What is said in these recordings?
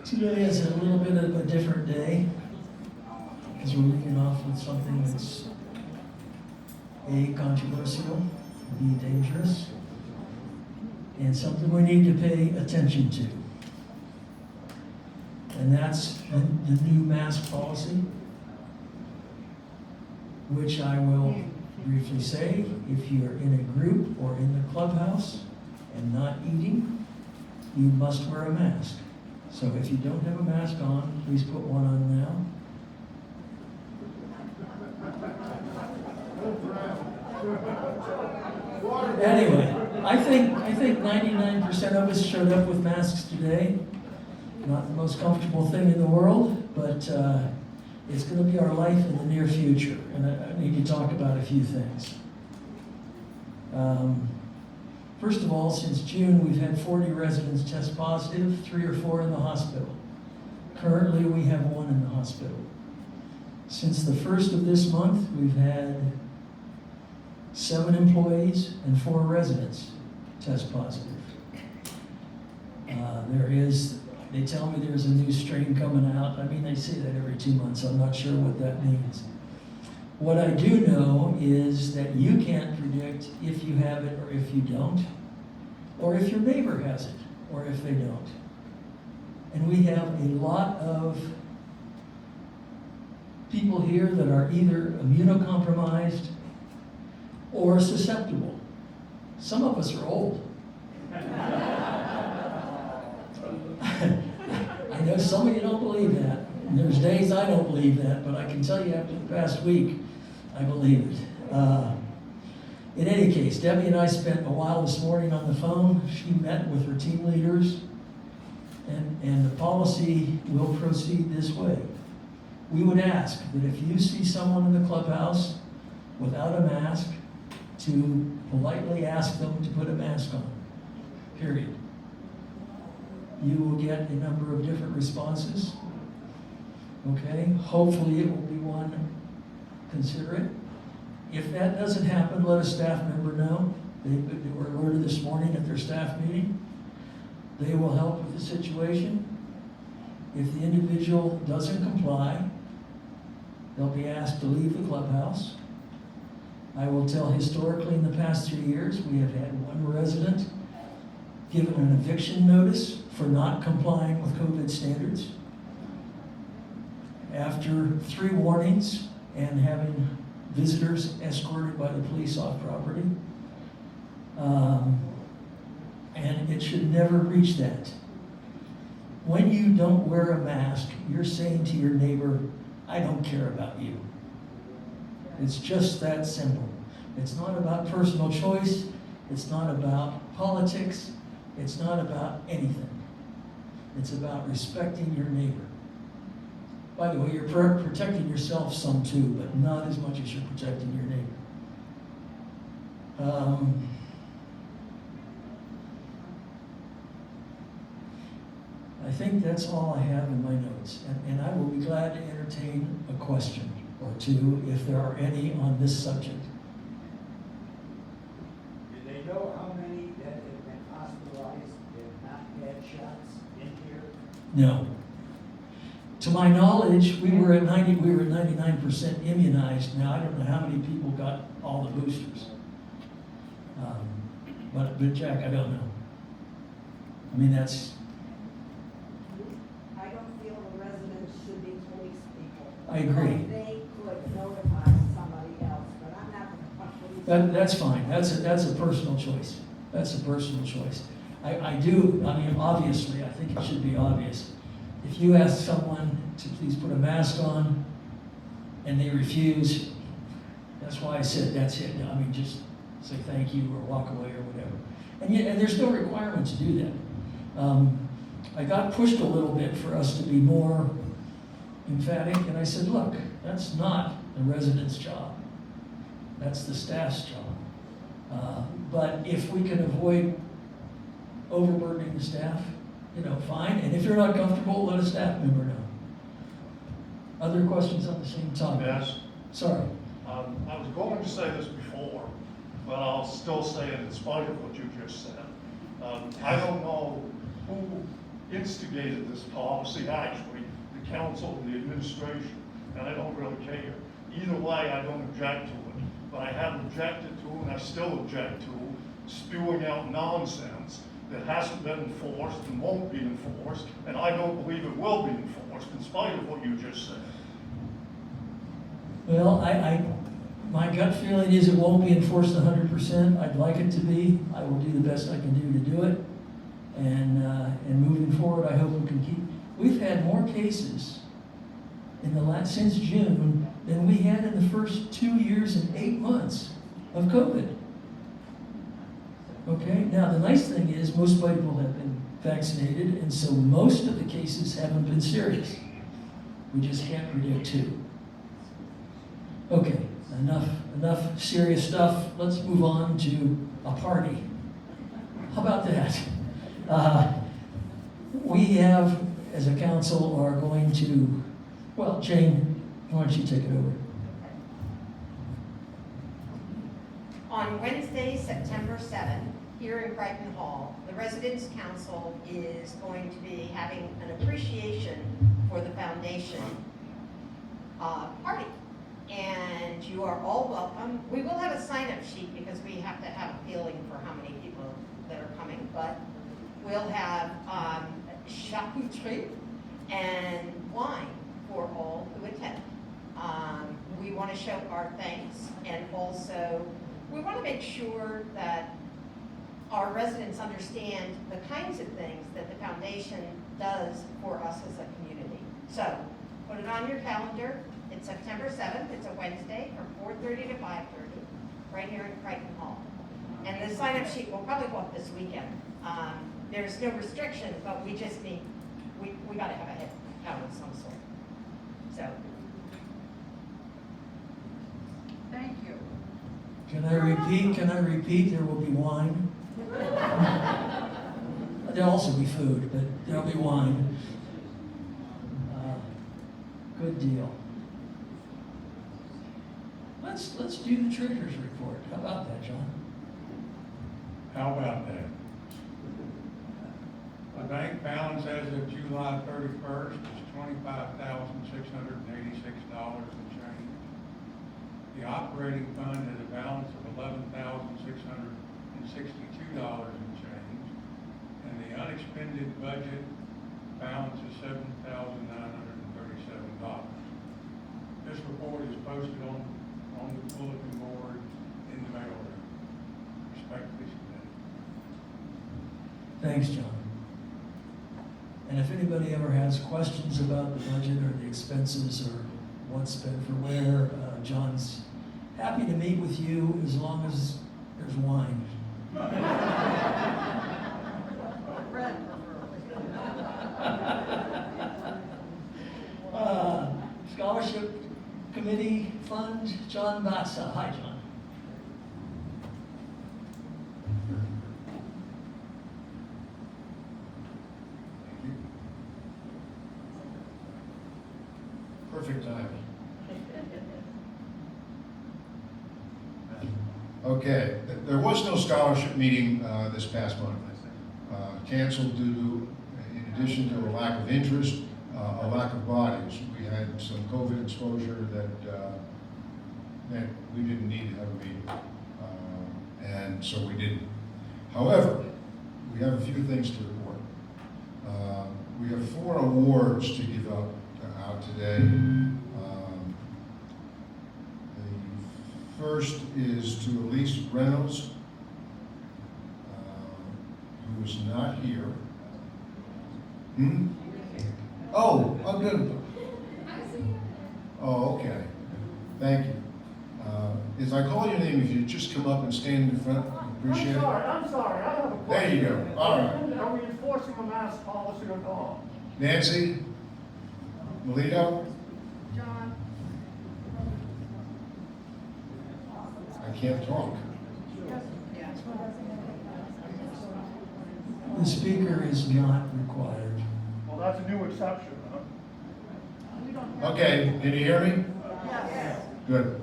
Today is a little bit of a different day, because we're leading off with something that's A, controversial, B, dangerous, and something we need to pay attention to. And that's the new mask policy, which I will briefly say, if you're in a group or in the clubhouse and not eating, you must wear a mask. So if you don't have a mask on, please put one on now. Anyway, I think 99% of us showed up with masks today. Not the most comfortable thing in the world, but it's going to be our life in the near future, and I need to talk about a few things. First of all, since June, we've had 40 residents test positive, 3 or 4 in the hospital. Currently, we have 1 in the hospital. Since the first of this month, we've had 7 employees and 4 residents test positive. They tell me there's a new strain coming out. I mean, they say that every 2 months. I'm not sure what that means. What I do know is that you can't predict if you have it or if you don't, or if your neighbor has it, or if they don't. And we have a lot of people here that are either immunocompromised or susceptible. Some of us are old. I know some of you don't believe that. And there's days I don't believe that, but I can tell you after the past week, I believe it. In any case, Debbie and I spent a while this morning on the phone. She met with her team leaders, and the policy will proceed this way. We would ask that if you see someone in the clubhouse without a mask, to politely ask them to put a mask on, period. You will get a number of different responses. Okay, hopefully it will be one considerate. If that doesn't happen, let a staff member know. They were alerted this morning at their staff meeting. They will help with the situation. If the individual doesn't comply, they'll be asked to leave the clubhouse. I will tell historically in the past 3 years, we have had 1 resident given an eviction notice for not complying with COVID standards. After 3 warnings and having visitors escorted by the police off property. And it should never reach that. When you don't wear a mask, you're saying to your neighbor, I don't care about you. It's just that simple. It's not about personal choice. It's not about politics. It's not about anything. It's about respecting your neighbor. By the way, you're protecting yourself some too, but not as much as you're protecting your neighbor. I think that's all I have in my notes. And I will be glad to entertain a question or two if there are any on this subject. Do they know how many that have been hospitalized and not had shots in here? No. To my knowledge, we were at 99% immunized. Now I don't know how many people got all the boosters. But Jack, I don't know. I mean, that's. I don't feel the residents should be police people. I agree. But they could notify somebody else, but I'm not going to police. That's fine. That's a personal choice. That's a personal choice. I mean, obviously, I think it should be obvious. If you ask someone to please put a mask on and they refuse, that's why I said that's it. I mean, just say thank you or walk away or whatever. And there's no requirement to do that. I got pushed a little bit for us to be more emphatic, and I said, look, that's not the resident's job. That's the staff's job. But if we can avoid overburdening the staff, fine. And if you're not comfortable, let a staff member know. Other questions on the same topic? Yes. Sorry. I was going to say this before, but I'll still say it in spite of what you just said. I don't know who instigated this policy, actually, the council and the administration, and I don't really care. Either way, I don't object to it, but I have objected to, and I still object to, spewing out nonsense that hasn't been enforced and won't be enforced, and I don't believe it will be enforced, in spite of what you just said. Well, my gut feeling is it won't be enforced 100%. I'd like it to be. I will do the best I can do to do it. And moving forward, I hope we can keep. We've had more cases since June than we had in the first 2 years and 8 months of COVID. Okay, now the nice thing is most people have been vaccinated, and so most of the cases haven't been serious. We just can't predict who. Okay, enough serious stuff. Let's move on to a party. How about that? We have, as a council, are going to, well, Jane, why don't you take it over? On Wednesday, September 7th, here in Brighton Hall, the Residents' Council is going to be having an appreciation for the foundation party. And you are all welcome. We will have a sign-up sheet because we have to have a feeling for how many people that are coming, but we'll have charcuterie and wine for all who attend. We want to show our thanks, and also we want to make sure that our residents understand the kinds of things that the foundation does for us as a community. So put it on your calendar. It's September 7th. It's a Wednesday from 4:30 to 5:30, right here in Crichton Hall. And the sign-up sheet will probably go up this weekend. There's no restriction, but we just need, we got to have a head count of some sort. So. Thank you. Can I repeat? There will be wine. There'll also be food, but there'll be wine. Good deal. Let's do the treasurer's report. How about that, John? How about that? The bank balance as of July 31st is $25,686 and change. The operating fund has a balance of $11,662 and change. And the unexpended budget balance is $7,937. This report is posted on the bulletin board in the mail room. Respectfully submitted. Thanks, John. And if anybody ever has questions about the budget or the expenses or what's spent for where, John's happy to meet with you as long as there's wine. Red. Scholarship Committee Fund, John Batsa. Hi, John. Perfect timing. Okay, there was no scholarship meeting this past month. Canceled due to, in addition to a lack of interest, a lack of bodies. We had some COVID exposure that we didn't need to have a meeting, and so we didn't. However, we have a few things to report. We have 4 awards to give out today. The first is to Elise Reynolds, who is not here. Oh, good. Oh, okay. Thank you. As I call your name, if you just come up and stand in front, appreciate it. I'm sorry, I have a question. There you go. All right. Are we enforcing a mask policy or not? Nancy, Melito, John. I can't talk. The speaker is not required. Well, that's a new exception, huh? Okay, can you hear me? Yes. Good.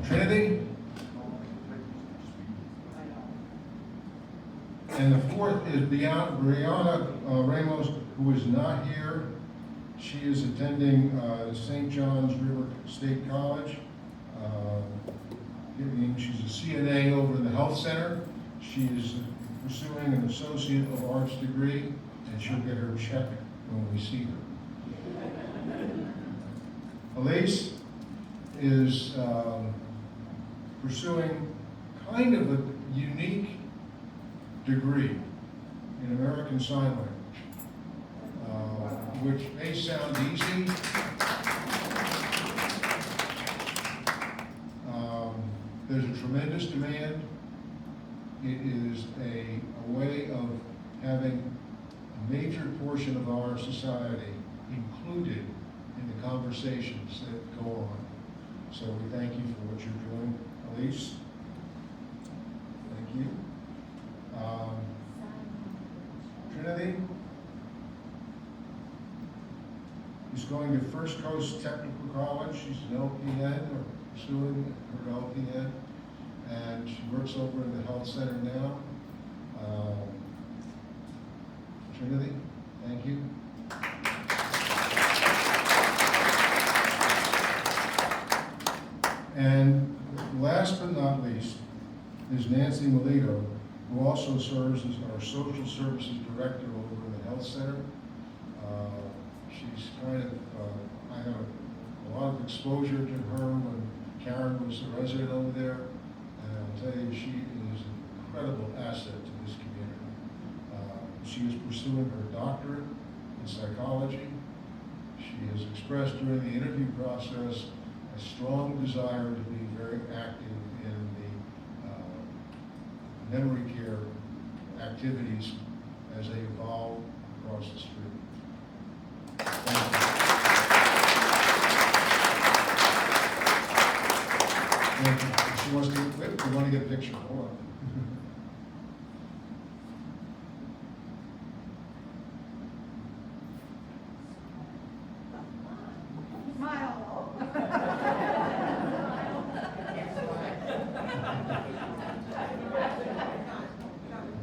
Trinity? And the fourth is Brianna Ramos, who is not here. She is attending St. John's River State College. She's a CNA over in the health center. She is pursuing an Associate of Arts degree, and she'll get her check when we see her. Elise is pursuing kind of a unique degree in American Sign Language, which may sound easy. There's a tremendous demand. It is a way of having a major portion of our society included in the conversations that go on. So we thank you for what you're doing, Elise. Thank you. Trinity is going to First Coast Technical College. She's an LPN, or pursuing her LPN, and she works over in the health center now. Trinity, thank you. And last but not least is Nancy Melito, who also serves as our social services director over in the health center. She's kind of, I have a lot of exposure to her when Karen was the resident over there, and I'll tell you, she is an incredible asset to this community. She is pursuing her doctorate in psychology. She has expressed during the interview process a strong desire to be very active in the memory care activities as they evolve across the street. Thank you. Thank you. She wants to, we want to get a picture. Hold on. Smile.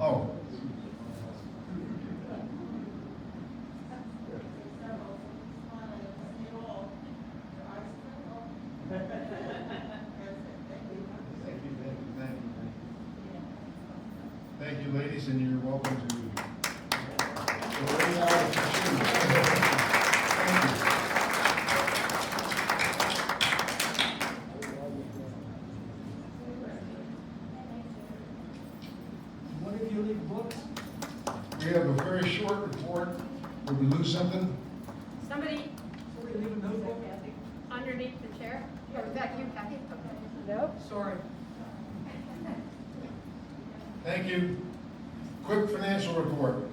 Oh. Thank you, ladies, and you're welcome to. One of you leave books? We have a very short report. Did we lose something? Somebody Somebody leave a notebook? underneath the chair? Or was that you, Kathy? Okay. Nope. Sorry. Thank you. Quick financial report.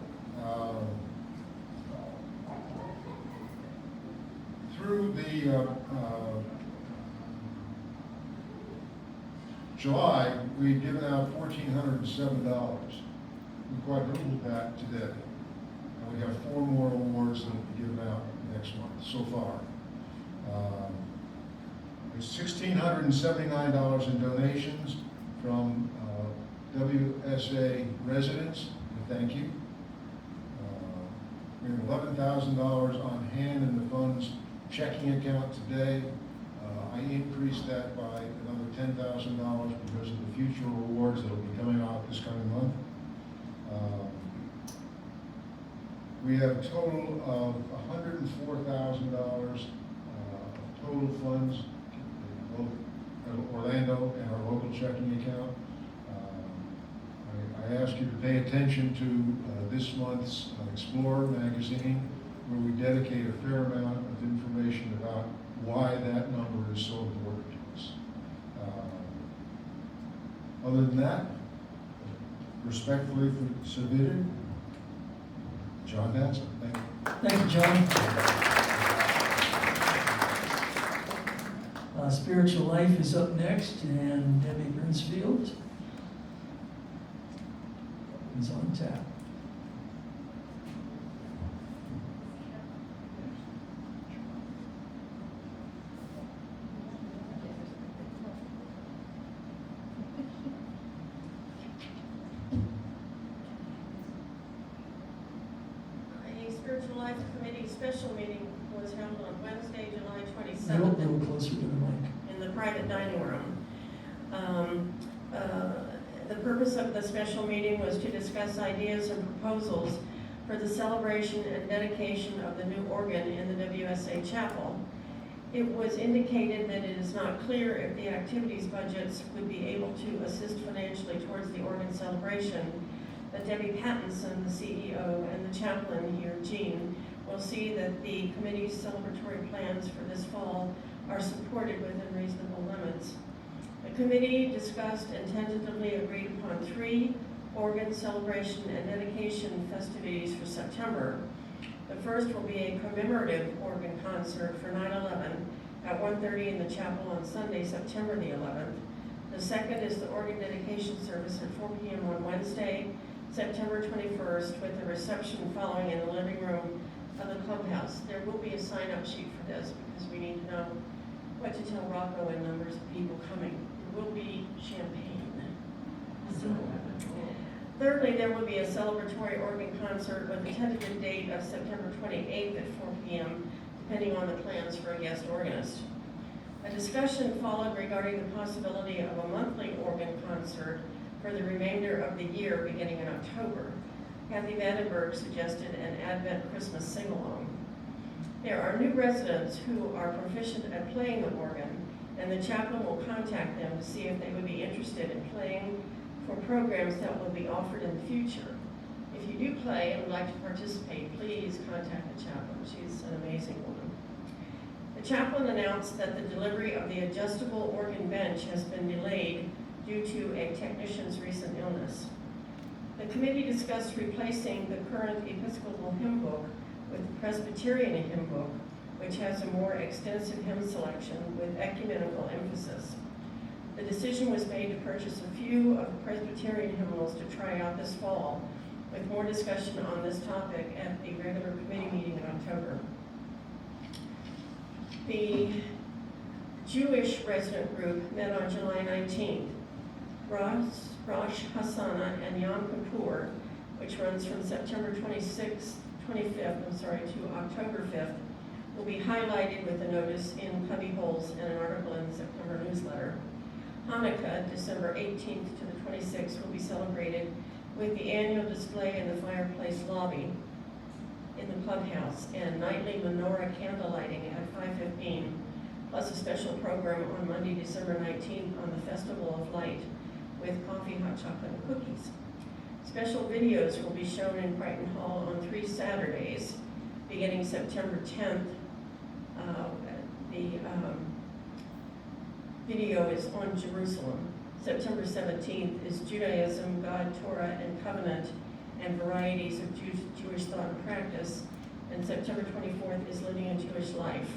Through the July, we've given out $1,407. We quadrupled that today. And we have 4 more awards that will be given out next month so far. There's $1,679 in donations from WSA residents, and thank you. We have $11,000 on hand in the fund's checking account today. I increased that by another $10,000 because of the future awards that will be coming out this coming month. We have a total of $104,000 total funds in Orlando and our local checking account. I ask you to pay attention to this month's Explorer magazine, where we dedicate a fair amount of information about why that number is so important to us. Other than that, respectfully submitted, John Danson. Thank you. Thank you, John. Spiritual Life is up next, and Debbie Brinsfield is on tap. Spiritual Life Committee special meeting was held on Wednesday, July A little 27th closer to the mic. in the private dining room. The purpose of the special meeting was to discuss ideas and proposals for the celebration and dedication of the new organ in the WSA chapel. It was indicated that it is not clear if the activities budgets would be able to assist financially towards the organ celebration. But Debbie Pattinson, the CEO, and the chaplain here, Jean, will see that the committee's celebratory plans for this fall are supported within reasonable limits. The committee discussed and tentatively agreed upon 3 organ celebration and dedication festivities for September. The first will be a commemorative organ concert for 9/11 at 1:30 in the chapel on Sunday, September the 11th. The second is the organ dedication service at 4 p.m. on Wednesday, September 21st, with a reception following in the living room of the clubhouse. There will be a sign-up sheet for this because we need to know what to tell Rocco and numbers of people coming. There will be champagne. So, thirdly, there will be a celebratory organ concert with a tentative date of September 28th at 4 p.m., depending on the plans for a guest organist. A discussion followed regarding the possibility of a monthly organ concert for the remainder of the year, beginning in October. Kathy Vandenberg suggested an Advent Christmas sing-along. There are new residents who are proficient at playing the organ, and the chaplain will contact them to see if they would be interested in playing for programs that will be offered in the future. If you do play and would like to participate, please contact the chaplain. She's an amazing woman. The chaplain announced that the delivery of the adjustable organ bench has been delayed due to a technician's recent illness. The committee discussed replacing the current Episcopal hymn book with the Presbyterian hymn book, which has a more extensive hymn selection with ecumenical emphasis. The decision was made to purchase a few of the Presbyterian hymnals to try out this fall, with more discussion on this topic at the regular committee meeting in October. The Jewish resident group met on July 19th. Rosh Hashanah and Yom Kippur, which runs from September 25th to October 5th, will be highlighted with a notice in cubby holes and an article in the September newsletter. Hanukkah, December 18th to the 26th, will be celebrated with the annual display in the fireplace lobby in the clubhouse and nightly menorah candle lighting at 5:15, plus a special program on Monday, December 19th on the Festival of Light with coffee, hot chocolate, and cookies. Special videos will be shown in Brighton Hall on 3 Saturdays, beginning September 10th. The video is on Jerusalem. September 17th is Judaism, God, Torah, and Covenant, and varieties of Jewish thought and practice. And September 24th is Living a Jewish Life.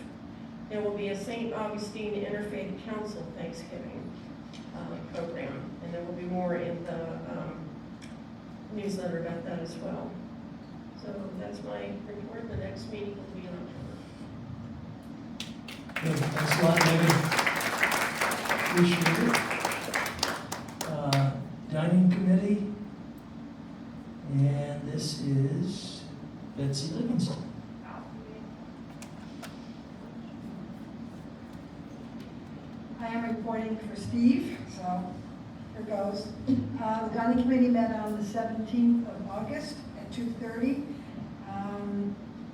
There will be a St. Augustine Interfaith Council Thanksgiving program, and there will be more in the newsletter about that as well. So that's my report. The next meeting will be in October. Good, thanks a lot, David. Appreciate it. Dining committee, and this is Betsy Livingston. I am reporting for Steve, so here goes. The dining committee met on the 17th of August at 2:30.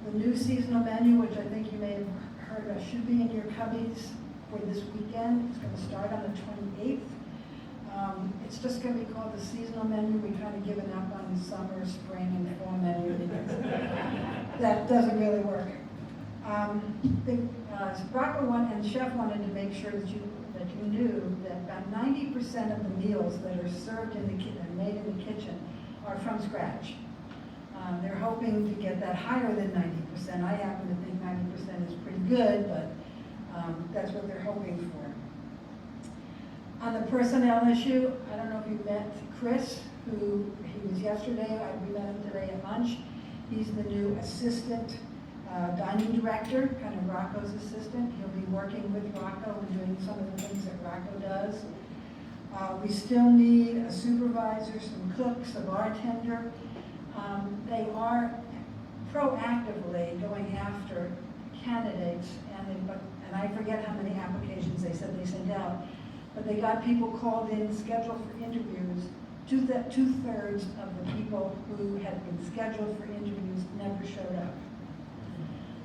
The new seasonal menu, which I think you may have heard of, should be in your cubbies for this weekend. It's going to start on the 28th. It's just going to be called the seasonal menu. We kind of given up on the summer, spring, and fall menu because that doesn't really work. Rocco and the chef wanted to make sure that you knew that about 90% of the meals that are served in the kitchen and made in the kitchen are from scratch. They're hoping to get that higher than 90%. I happen to think 90% is pretty good, but that's what they're hoping for. On the personnel issue, I don't know if you met Chris, who he was yesterday. We met him today at lunch. He's the new assistant dining director, kind of Rocco's assistant. He'll be working with Rocco and doing some of the things that Rocco does. We still need a supervisor, some cooks, a bartender. They are proactively going after candidates, and I forget how many applications they said they sent out, but they got people called in, scheduled for interviews. Two-thirds of the people who had been scheduled for interviews never showed up.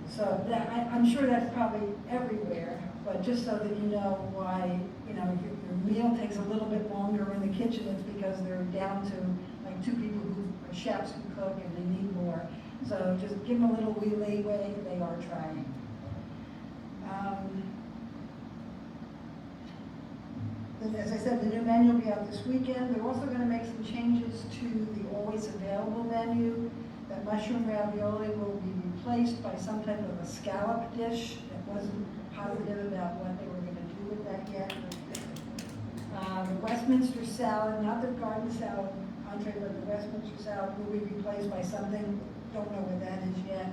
So that, I'm sure that's probably everywhere, but just so that you know why, you know, if your meal takes a little bit longer in the kitchen, it's because they're down to like 2 people who are chefs who cook and they need more. So just give them a little wee leeway, they are trying. As I said, the new menu will be out this weekend. They're also going to make some changes to the always available menu. That mushroom ravioli will be replaced by some type of a scallop dish. That wasn't positive about what they were going to do with that yet. The Westminster salad, not the garden salad entree, but the Westminster salad will be replaced by something, don't know what that is yet.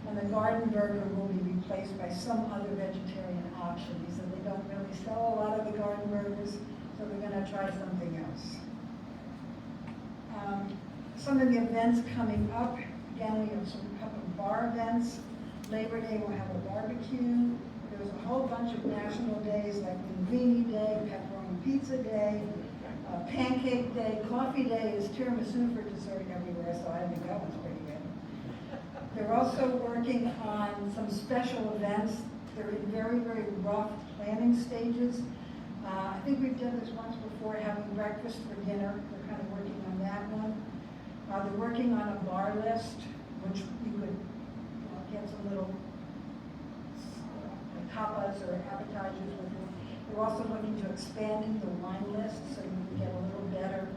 And the garden burger will be replaced by some other vegetarian option. He said they don't really sell a lot of the garden burgers, so they're going to try something else. Some of the events coming up, again, we have some couple of bar events. Labor Day will have a barbecue. There's a whole bunch of national days like Linguini Day, Pepperoni Pizza Day, Pancake Day, Coffee Day is tiramisu for dessert everywhere, so I think that one's pretty good. They're also working on some special events. They're in very, very rough planning stages. I think we've done this once before, having breakfast for dinner. They're kind of working on that one. They're working on a bar list, which you could get some little tapas or appetizers with it. They're also looking to expand the wine list so you can get a little better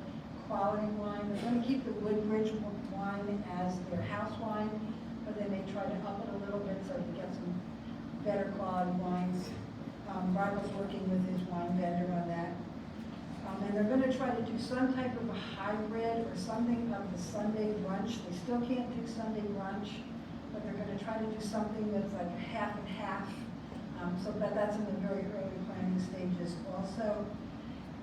quality wine. They're going to keep the Woodbridge wine as their house wine, but they may try to up it a little bit so you get some better quality wines. Barbara's working with his wine vendor on that. And they're going to try to do some type of a hybrid or something of the Sunday brunch. They still can't do Sunday brunch, but they're going to try to do something that's like a half and half. So that's in the very early planning stages also.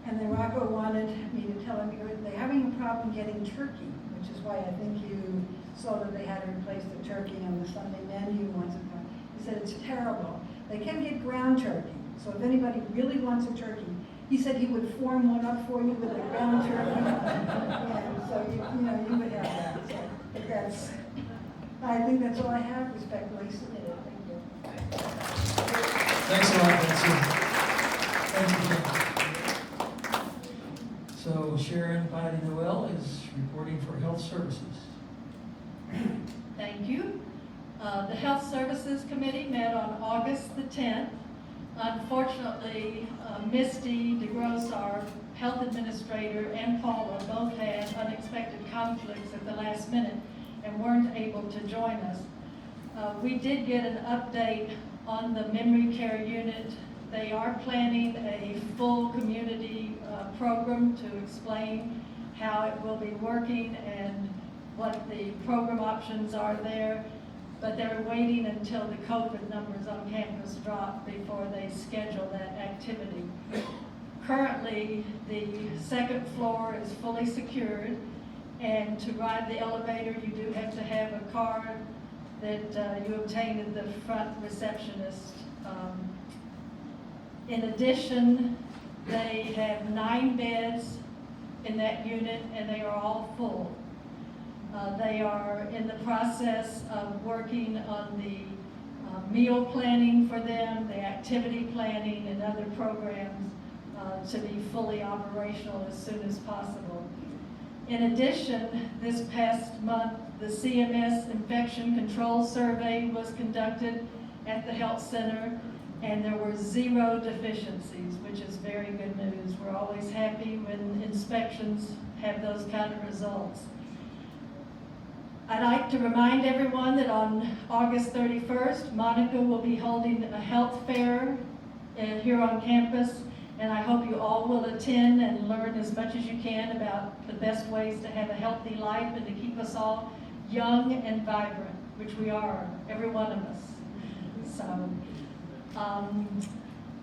And then Rocco wanted me to tell him they're having a problem getting turkey, which is why I think you saw that they had to replace the turkey on the Sunday menu once upon. He said it's terrible. They can get ground turkey. So if anybody really wants a turkey, he said he would form one up for you with a ground turkey. And so you would have that. So I think that's all I have. Respectfully submitted. Thank you. Thanks a lot, Betsy. Thank you. So Sharon Patty-Noel is reporting for Health Services. Thank you. The Health Services Committee met on August the 10th. Unfortunately, Misty DeGrosse, our health administrator, and Paula both had unexpected conflicts at the last minute and weren't able to join us. We did get an update on the memory care unit. They are planning a full community program to explain how it will be working and what the program options are there. But they're waiting until the COVID numbers on campus drop before they schedule that activity. Currently, the second floor is fully secured, and to ride the elevator, you do have to have a card that you obtain at the front receptionist. In addition, they have 9 beds in that unit, and they are all full. They are in the process of working on the meal planning for them, the activity planning, and other programs to be fully operational as soon as possible. In addition, this past month, the CMS Infection Control Survey was conducted at the Health Center, and there were 0 deficiencies, which is very good news. We're always happy when inspections have those kind of results. I'd like to remind everyone that on August 31st, Monica will be holding a health fair here on campus, and I hope you all will attend and learn as much as you can about the best ways to have a healthy life and to keep us all young and vibrant, which we are, every one of us. So,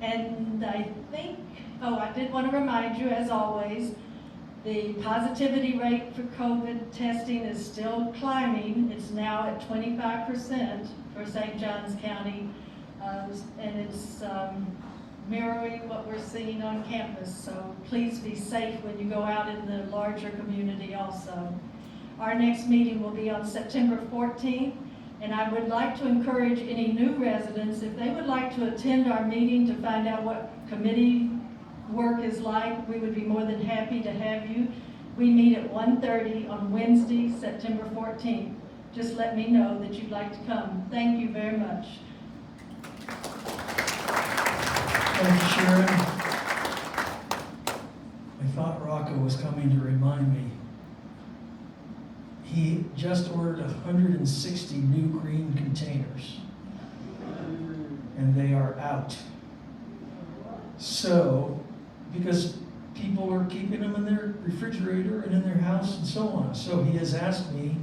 and I think, I did want to remind you, as always, The positivity rate for COVID testing is still climbing. It's now at 25% for St. Johns County, and it's mirroring what we're seeing on campus. So please be safe when you go out in the larger community also. Our next meeting will be on September 14th, and I would like to encourage any new residents, if they would like to attend our meeting to find out what committee work is like, we would be more than happy to have you. We meet at 1:30 on Wednesday, September 14th. Just let me know that you'd like to come. Thank you very much. Thank you, Sharon. I thought Rocco was coming to remind me. He just ordered 160 new green containers, and they are out. So, because people are keeping them in their refrigerator and in their house and so on. So he has asked me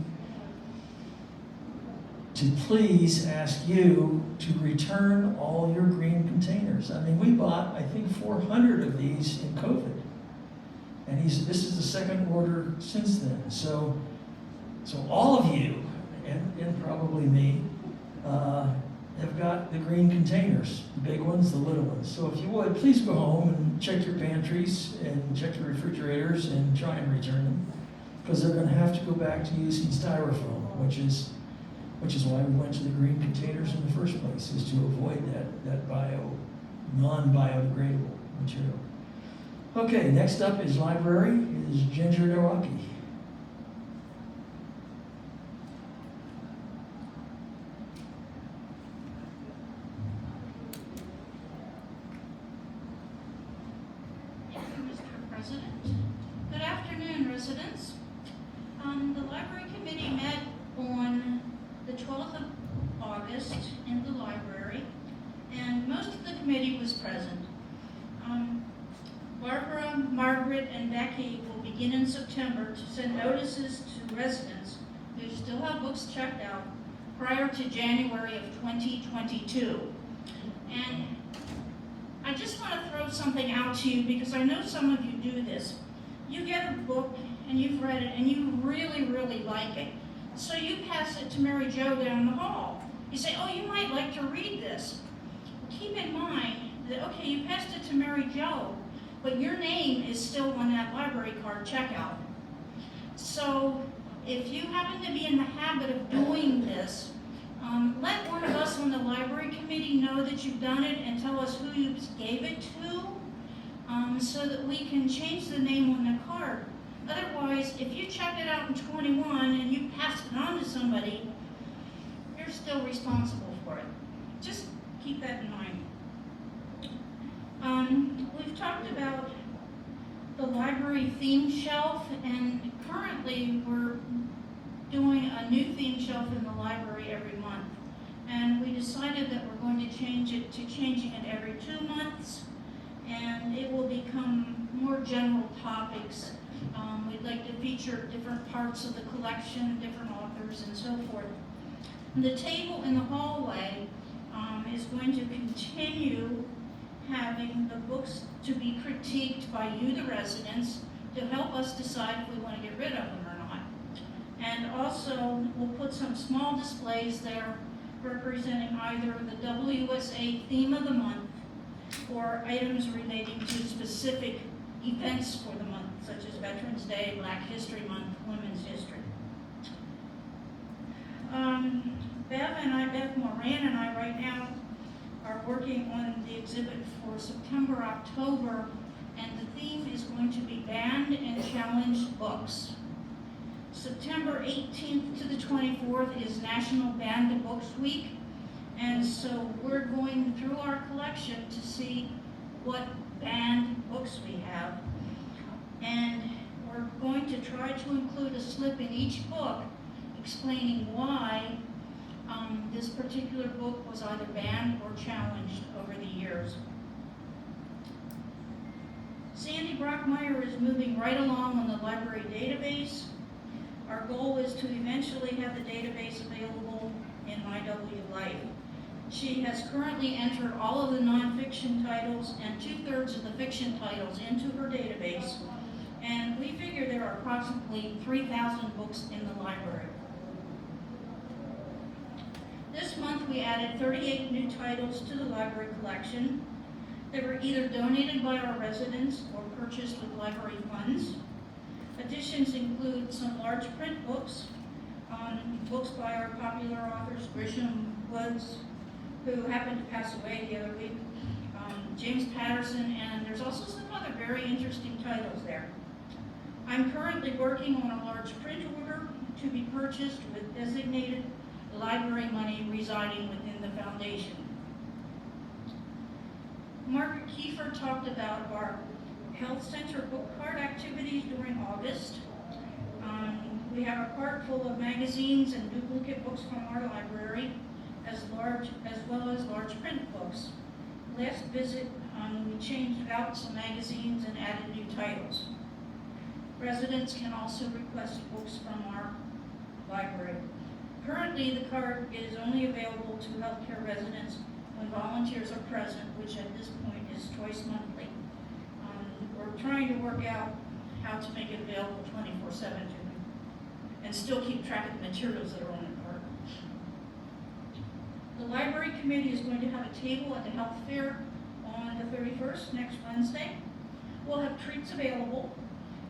to please ask you to return all your green containers. I mean, we bought, I think, 400 of these in COVID. And this is the second order since then. So all of you, and probably me, have got the green containers, the big ones, the little ones. So if you would, please go home and check your pantries and check your refrigerators and try and return them, because they're going to have to go back to using styrofoam, which is why we went to the green containers in the first place, is to avoid that non-biodegradable material. Okay, next up is library, is Ginger Nowacki. Mr. President. Good afternoon, residents. The library committee met on the 12th of August in the library, and most of the committee was present. Barbara, Margaret, and Becky will begin in September to send notices to residents who still have books checked out prior to January of 2022. And I just want to throw something out to you, because I know some of you do this. You get a book and you've read it and you really, really like it. So you pass it to Mary Jo down the hall. You say, oh, you might like to read this. Keep in mind that, okay, you passed it to Mary Jo, but your name is still on that library card checkout. So if you happen to be in the habit of doing this, let one of us on the library committee know that you've done it and tell us who you gave it to, so that we can change the name on the card. Otherwise, if you checked it out in 21 and you passed it on to somebody, you're still responsible for it. Just keep that in mind. We've talked about the library theme shelf, and currently we're doing a new theme shelf in the library every month. And we decided that we're going to change it to changing it every 2 months, and it will become more general topics. We'd like to feature different parts of the collection, different authors, and so forth. The table in the hallway is going to continue having the books to be critiqued by you, the residents, to help us decide if we want to get rid of them or not. And also, we'll put some small displays there representing either the WSA theme of the month or items relating to specific events for the month, such as Veterans Day, Black History Month, Women's History. Beth Moran and I right now are working on the exhibit for September, October, and the theme is going to be Banned and Challenged Books. September 18th to the 24th is National Banned Books Week, and so we're going through our collection to see what banned books we have, and we're going to try to include a slip in each book explaining why this particular book was either banned or challenged over the years. Sandy Brockmeyer is moving right along on the library database. Our goal is to eventually have the database available in IW Life. She has currently entered all of the nonfiction titles and 2/3 of the fiction titles into her database, and we figure there are approximately 3,000 books in the library. This month, we added 38 new titles to the library collection. They were either donated by our residents or purchased with library funds. Additions include some large print books, books by our popular authors, Grisham Woods, who happened to pass away the other week, James Patterson, and there's also some other very interesting titles there. I'm currently working on a large print order to be purchased with designated library money residing within the foundation. Margaret Kiefer talked about our health center book card activities during August. We have a cart full of magazines and duplicate books from our library, as well as large print books. Last visit, we changed out some magazines and added new titles. Residents can also request books from our library. Currently, the card is only available to healthcare residents when volunteers are present, which at this point is twice monthly. We're trying to work out how to make it available 24/7 to them and still keep track of the materials that are on the card. The library committee is going to have a table at the health fair on the 31st, next Wednesday. We'll have treats available,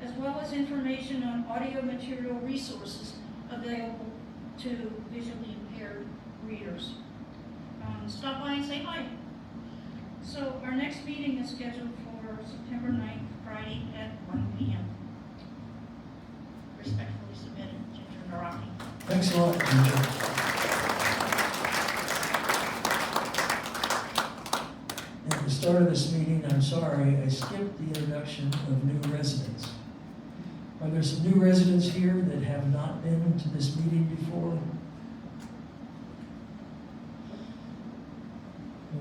as well as information on audio material resources available to visually impaired readers. Stop by and say hi. So our next meeting is scheduled for September 9th, Friday at 1 p.m. Respectfully submitted, Ginger Naraki. Thanks a lot, Ginger. At the start of this meeting, I'm sorry, I skipped the introduction of new residents. Are there some new residents here that have not been to this meeting before?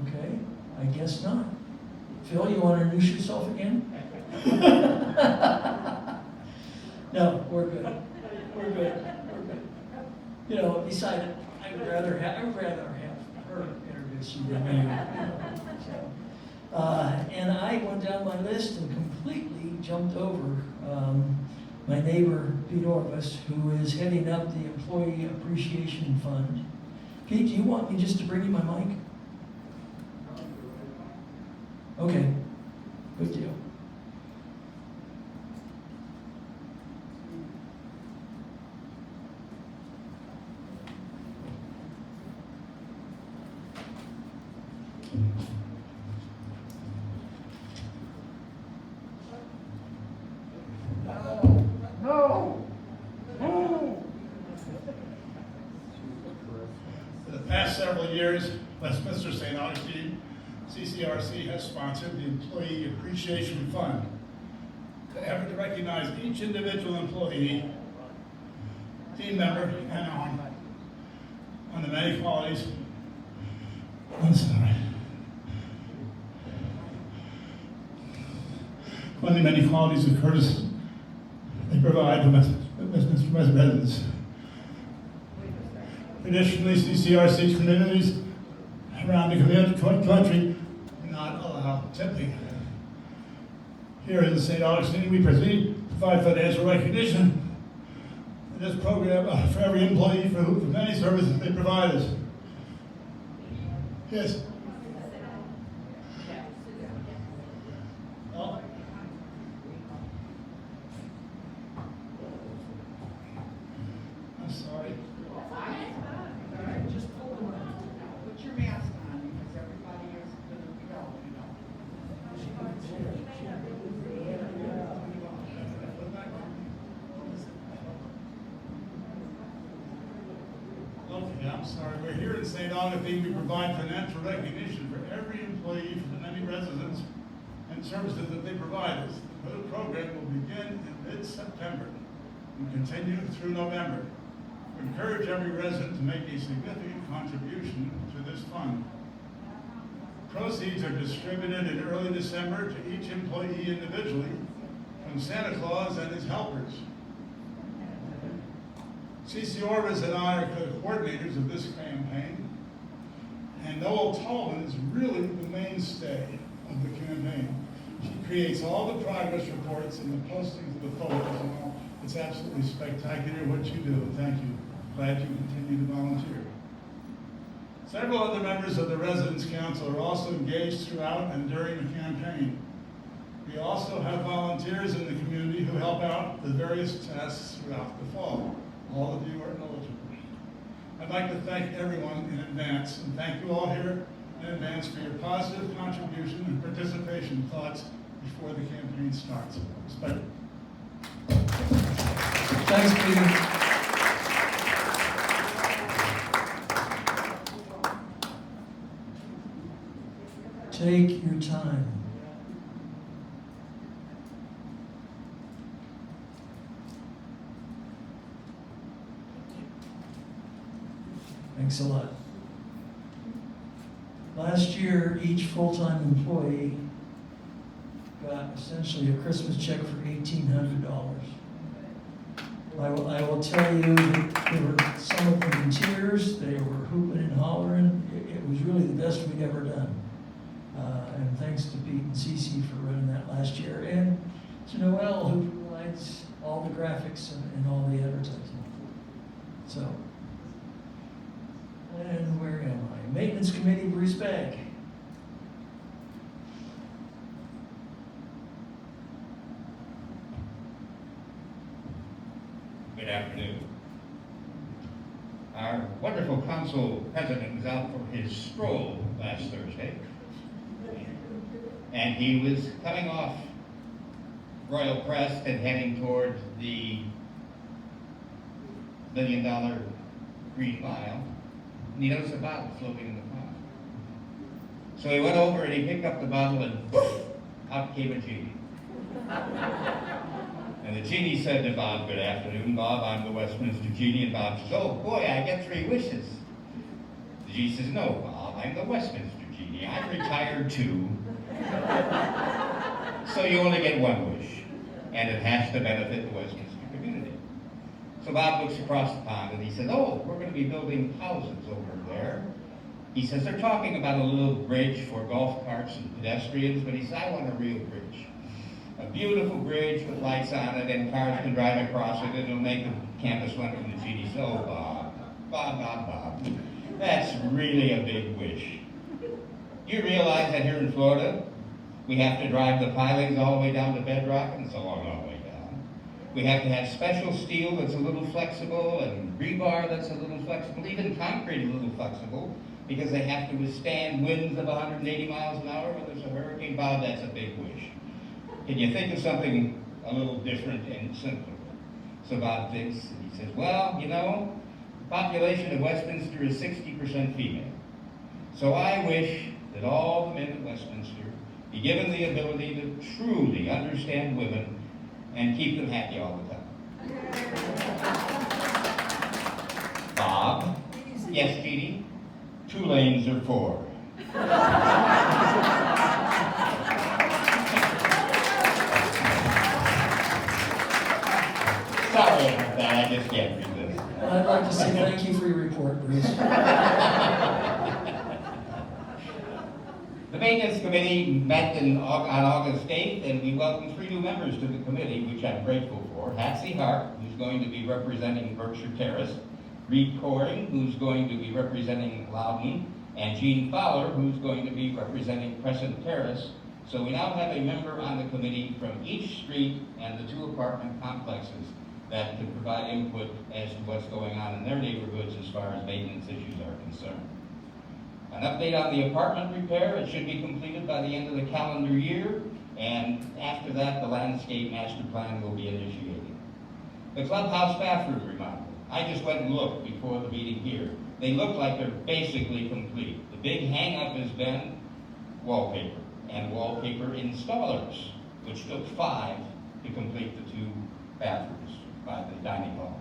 Okay, I guess not. Phil, you want to introduce yourself again? No, we're good. We're good. You know, besides, I would rather have her introduce you than me. So, and I went down my list and completely jumped over my neighbor, Pete Orvis, who is heading up the Employee Appreciation Fund. Pete, do you want me just to bring you my mic? Okay, good deal. For the past several years, Westminster St. Augustine CCRC has sponsored the Employee Appreciation Fund to effort to recognize each individual employee, team member, and on the many qualities. I'm sorry. On the many qualities of courtesy they provide to Westminster residents. Traditionally, CCRC communities around the country do not allow tipping. Here in St. Augustine, we provide financial recognition in this program for every employee for many services they provide us. Yes. Oh. I'm sorry. Just pull them up. Put your mask on because everybody is going to go, you know. Okay, I'm sorry. We're here in St. Augustine. We provide financial recognition for every employee for the many residents and services that they provide us. The program will begin in mid-September and continue through November. We encourage every resident to make a significant contribution to this fund. Proceeds are distributed in early December to each employee individually from Santa Claus and his helpers. CC Orvis and I are the coordinators of this campaign, and Noel Tallman is really the mainstay of the campaign. She creates all the progress reports and the postings of the photos and all. It's absolutely spectacular what you do, and thank you. Glad you continue to volunteer. Several other members of the Residence Council are also engaged throughout and during the campaign. We also have volunteers in the community who help out with various tasks throughout the fall. All of you are eligible. I'd like to thank everyone in advance, and thank you all here in advance for your positive contribution and participation thoughts before the campaign starts. Respect. Thanks, Peter. Take your time. Thanks a lot. Last year, each full-time employee got essentially a Christmas check for $1,800. I will tell you that there were some of them in tears. They were hooping and hollering. It was really the best we'd ever done. And thanks to Pete and Cece for running that last year, and to Noel, who provides all the graphics and all the advertising. So, and where am I? Maintenance Committee, Bruce Begg. Good afternoon. Our wonderful council president was out for his stroll last Thursday. And he was coming off Royal Crest and heading toward the $1 million Green Mile. And he noticed a bottle floating in the pond. So he went over and he picked up the bottle and poof, out came a genie. And the genie said to Bob, "Good afternoon, Bob. I'm the Westminster genie." And Bob says, "Oh boy, I get 3 wishes." The genie says, "No, Bob, I'm the Westminster genie. I'm retired too." So you only get 1 wish, and it has to benefit the Westminster community. So Bob looks across the pond and he says, "Oh, we're going to be building houses over there." He says, "They're talking about a little bridge for golf carts and pedestrians," but he says, "I want a real bridge. A beautiful bridge with lights on it and cars can drive across it, and it'll make the campus wonderful." And the genie says, "Oh, Bob, that's really a big wish. You realize that here in Florida, we have to drive the pilings all the way down to bedrock, and it's a long, long way down. We have to have special steel that's a little flexible, and rebar that's a little flexible, even concrete a little flexible, because they have to withstand winds of 180 miles an hour when there's a hurricane." Bob, that's a big wish. Can you think of something a little different and simpler? So Bob thinks, and he says, "Well, you know, the population of Westminster is 60% female. So I wish that all the men in Westminster be given the ability to truly understand women and keep them happy all the time." Bob? Yes, Jeannie? 2 lanes or 4? Sorry about that, I just can't resist. I'd like to say thank you for your report, Bruce. The Maintenance Committee met on August 8th, and we welcomed 3 new members to the committee, which I'm grateful for. Hatsy Hart, who's going to be representing Berkshire Terrace, Reed Coring, who's going to be representing Loudon, and Gene Fowler, who's going to be representing Crescent Terrace. So we now have a member on the committee from each street and the 2 apartment complexes that can provide input as to what's going on in their neighborhoods as far as maintenance issues are concerned. An update on the apartment repair: it should be completed by the end of the calendar year, and after that the landscape master plan will be initiated. The clubhouse bathroom remodel: I just went and looked before the meeting here. They look like they're basically complete. The big hang-up has been wallpaper and wallpaper installers, which took 5 to complete the 2 bathrooms by the dining hall.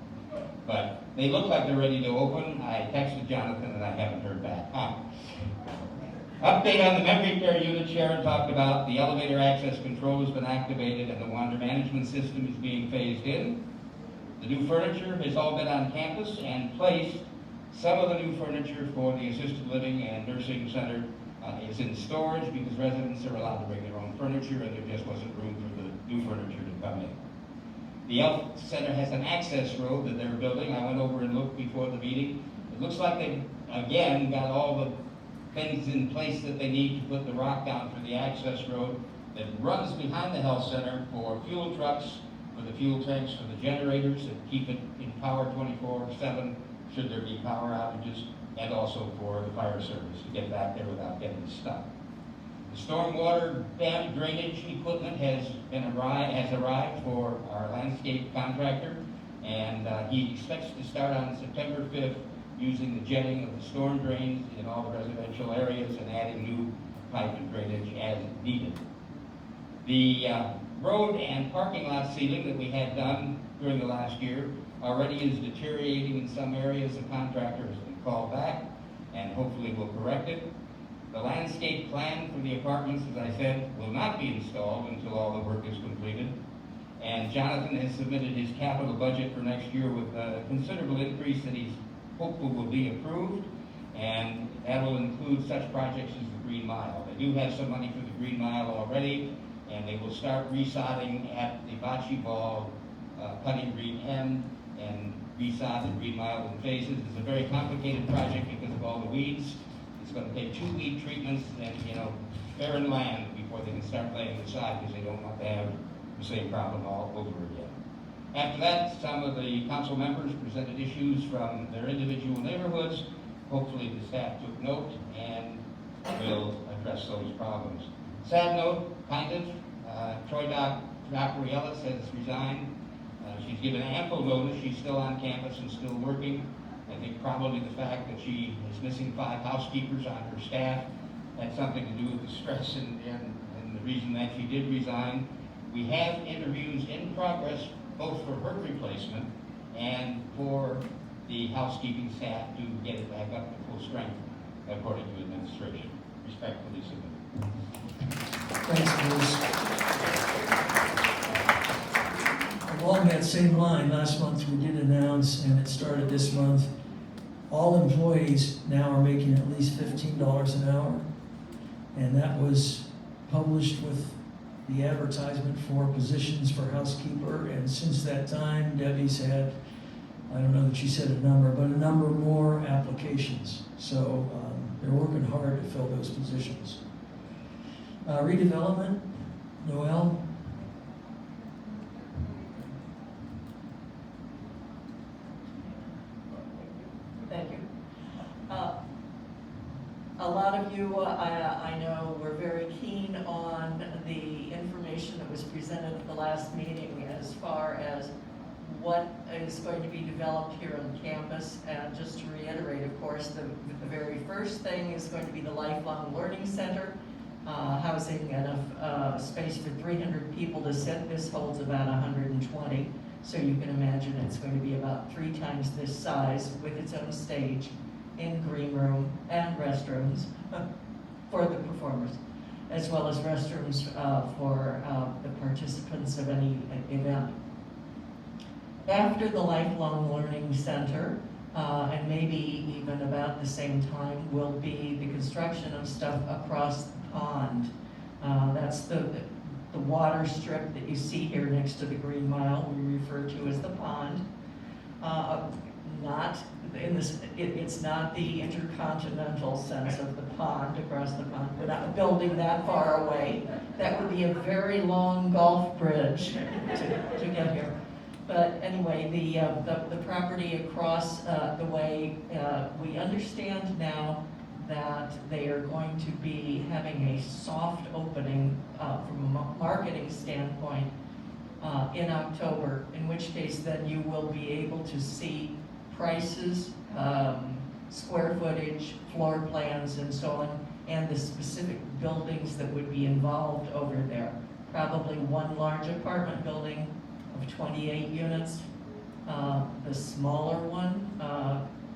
But they look like they're ready to open. I texted Jonathan and I haven't heard back. Update on the memory care unit: Sharon talked about the elevator access control has been activated and the wander management system is being phased in. The new furniture has all been on campus and placed. Some of the new furniture for the assisted living and nursing center It's in storage because residents are allowed to bring their own furniture, and there just wasn't room for the new furniture to come in. The Health Center has an access road that they're building. I went over and looked before the meeting. It looks like they've, again, got all the things in place that they need to put the rock down for the access road that runs behind the Health Center for fuel trucks, for the fuel tanks, for the generators that keep it in power 24/7 should there be power outages, and also for the fire service to get back there without getting stuck. The stormwater dam drainage equipment has arrived for our landscape contractor, and he expects to start on September 5th using the jetting of the storm drains in all the residential areas and adding new pipe and drainage as needed. The road and parking lot sealing that we had done during the last year already is deteriorating in some areas. The contractor has been called back and hopefully will correct it. The landscape plan for the apartments, as I said, will not be installed until all the work is completed. And Jonathan has submitted his capital budget for next year with a considerable increase that he's hopeful will be approved. And that will include such projects as the Green Mile. They do have some money for the Green Mile already, and they will start resodding at the bocce ball, Cutting Green end, and resod the Green Mile in phases. It's a very complicated project because of all the weeds. It's going to take 2 weed treatments and, barren land before they can start laying the sod because they don't want to have the same problem all over again. After that, some of the council members presented issues from their individual neighborhoods. Hopefully the staff took note and will address those problems. Sad note, kind of, Troy Dockery-Ellis has resigned. She's given ample notice. She's still on campus and still working. I think probably the fact that she is missing 5 housekeepers on her staff had something to do with the stress and the reason that she did resign. We have interviews in progress, both for her replacement and for the housekeeping staff to get it back up to full strength, according to administration. Respectfully submitted. Thanks, Bruce. Along that same line, last month we did announce, and it started this month, all employees now are making at least $15 an hour. And that was published with the advertisement for positions for housekeeper. And since that time, Debbie's had, I don't know that she said a number, but a number more applications. So they're working hard to fill those positions. Redevelopment, Noel? Thank you. A lot of you, I know, were very keen on the information that was presented at the last meeting as far as what is going to be developed here on campus. And just to reiterate, of course, the very first thing is going to be the Lifelong Learning Center, housing enough space for 300 people to sit. This holds about 120. So you can imagine it's going to be about 3 times this size with its own stage in green room and restrooms for the performers, as well as restrooms for the participants of any event. After the Lifelong Learning Center, and maybe even about the same time, will be the construction of stuff across the pond. That's the water strip that you see here next to the Green Mile, we refer to as the pond. Not in this, it's not the intercontinental sense of the pond across the pond. We're not building that far away. That would be a very long golf bridge to get here. But anyway, the property across the way, we understand now that they are going to be having a soft opening from a marketing standpoint in October, in which case then you will be able to see prices, square footage, floor plans, and so on, and the specific buildings that would be involved over there. Probably one large apartment building of 28 units, the smaller one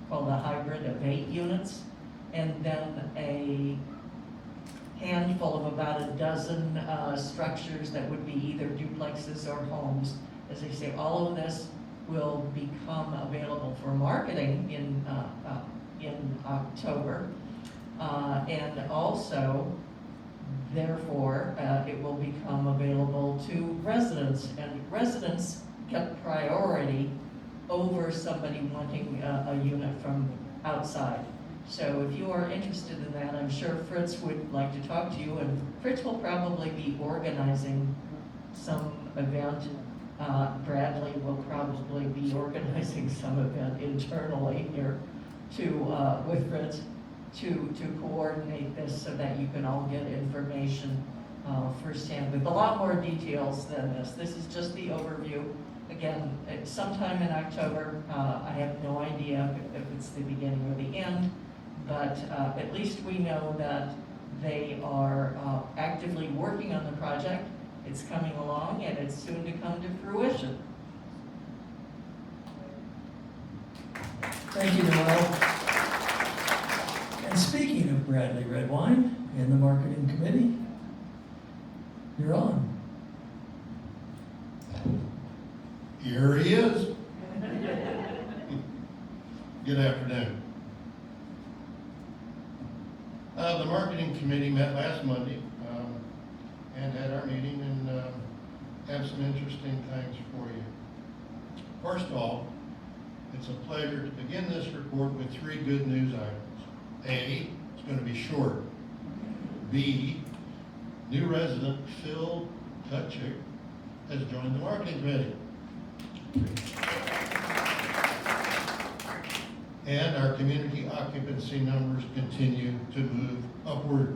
called a hybrid of 8 units, and then a handful of about a dozen structures that would be either duplexes or homes. As I say, all of this will become available for marketing in October. And also, therefore, it will become available to residents, and residents get priority over somebody wanting a unit from outside. So if you are interested in that, I'm sure Fritz would like to talk to you, and Fritz will probably be organizing some event. Bradley will probably be organizing some event internally here to, with Fritz, to coordinate this so that you can all get information firsthand with a lot more details than this. This is just the overview. Again, it's sometime in October. I have no idea if it's the beginning or the end, but at least we know that they are actively working on the project. It's coming along and it's soon to come to fruition. Thank you, Noel. And speaking of Bradley Redwine and the marketing committee, you're on. Here he is. Good afternoon. The marketing committee met last Monday and had our meeting and have some interesting things for you. First of all, it's a pleasure to begin this report with 3 good news items. A, it's going to be short. B, new resident Phil Tutchik has joined the marketing committee. And our community occupancy numbers continue to move upward.